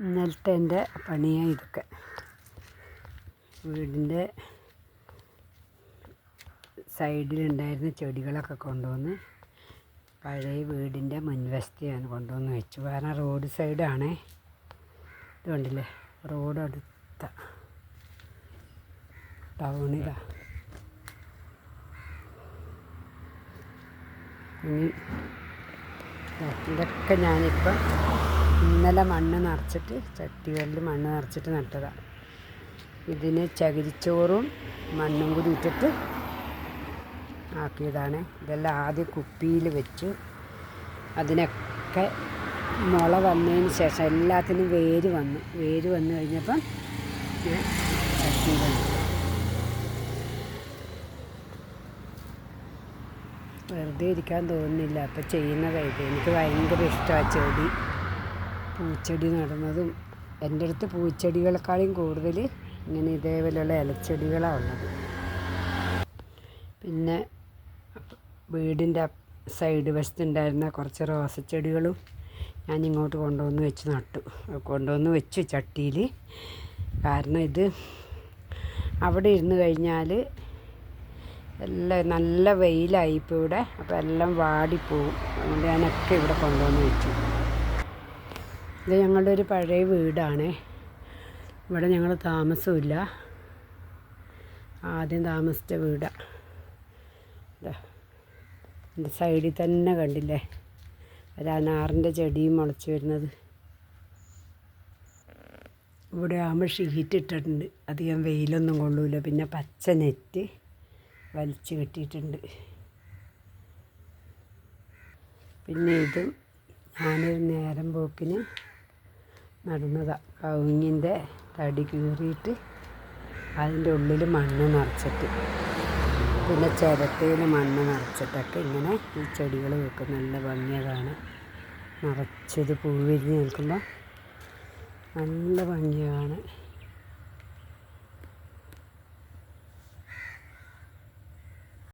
ഇന്നലത്തെ എൻ്റെ പണിയാണ് ഇതൊക്കെ. വീടിൻ്റെ സൈഡിലുണ്ടായിരുന്ന ചെടികളൊക്കെ കൊണ്ടുവന്ന് പഴയ വീടിൻ്റെ മുൻവശത്തെയാണ് കൊണ്ടുവന്ന് വെച്ചു. കാരണം റോഡ് സൈഡാണേ. ഇത് കണ്ടില്ലേ, റോഡ് അടുത്ത ടൗണിലാണ്. ഇനി ഇതൊക്കെ ഞാനിപ്പം ഇന്നലെ മണ്ണ് നിറച്ചിട്ട്, ചട്ടികളിൽ മണ്ണ് നിറച്ചിട്ട് നട്ടതാണ്. ഇതിന് ചകിരിച്ചോറും മണ്ണും കൂടി ഇട്ടിട്ട് ആക്കിയതാണ്. ഇതെല്ലാം ആദ്യം കുപ്പിയിൽ വെച്ചു. അതിനൊക്കെ മുള വന്നതിന് ശേഷം എല്ലാത്തിനും വേര് വന്നു കഴിഞ്ഞപ്പം ഞാൻ ചട്ടിയിൽ നട്ടു. വെറുതെ ഇരിക്കാൻ തോന്നുന്നില്ല, അപ്പം ചെയ്യുന്നതായിട്ട്. എനിക്ക് ഭയങ്കര ഇഷ്ടമാണ് ചെടി, പൂച്ചെടി നടുന്നതും. എൻ്റെ അടുത്ത് പൂച്ചെടികളെക്കാളും കൂടുതൽ ഇങ്ങനെ ഇതേപോലെയുള്ള ഇലച്ചെടികളാണ് ഉള്ളത്. പിന്നെ വീടിൻ്റെ സൈഡ് വശത്തുണ്ടായിരുന്ന കുറച്ച് റോസച്ചെടികളും ഞാൻ ഇങ്ങോട്ട് കൊണ്ടുവന്ന് വെച്ചു ചട്ടിയിൽ. കാരണം ഇത് അവിടെ ഇരുന്ന് കഴിഞ്ഞാൽ എല്ലാം നല്ല വെയിലായി ഇപ്പോൾ ഇവിടെ. അപ്പോൾ എല്ലാം വാടിപ്പോവും. അതുകൊണ്ട് ഞാനൊക്കെ ഇവിടെ കൊണ്ടുവന്ന് വെച്ചു. ഇത് ഞങ്ങളുടെ ഒരു പഴയ വീടാണ്. ഇവിടെ ഞങ്ങൾ താമസമില്ല, ആദ്യം താമസിച്ച വീടാണ്. എൻ്റെ സൈഡിൽ തന്നെ കണ്ടില്ലേ ഒരു അനാറിൻ്റെ ചെടിയും മുളച്ച് വരുന്നത്. ഇവിടെ ആകുമ്പോൾ ഷീറ്റ് ഇട്ടിട്ടുണ്ട്, അധികം വെയിലൊന്നും കൊള്ളൂല. പിന്നെ പച്ച നെറ്റ് വലിച്ചു കെട്ടിയിട്ടുണ്ട്. പിന്നെ ഇതും ഞാനൊരു നേരം പോക്കിന് നടുന്നതാണ്. കവുങ്ങിൻ്റെ തടി കീറിയിട്ട് അതിൻ്റെ ഉള്ളിൽ മണ്ണ് നിറച്ചിട്ട്, പിന്നെ ചിരട്ടയിൽ മണ്ണ് നിറച്ചിട്ടൊക്കെ ഇങ്ങനെ ഈ ചെടികൾ വെക്കും. നല്ല ഭംഗിയാണ് കാണാൻ. നിറച്ചത് പൂ വിരിഞ്ഞ് നിൽക്കുമ്പോൾ നല്ല ഭംഗിയാണ്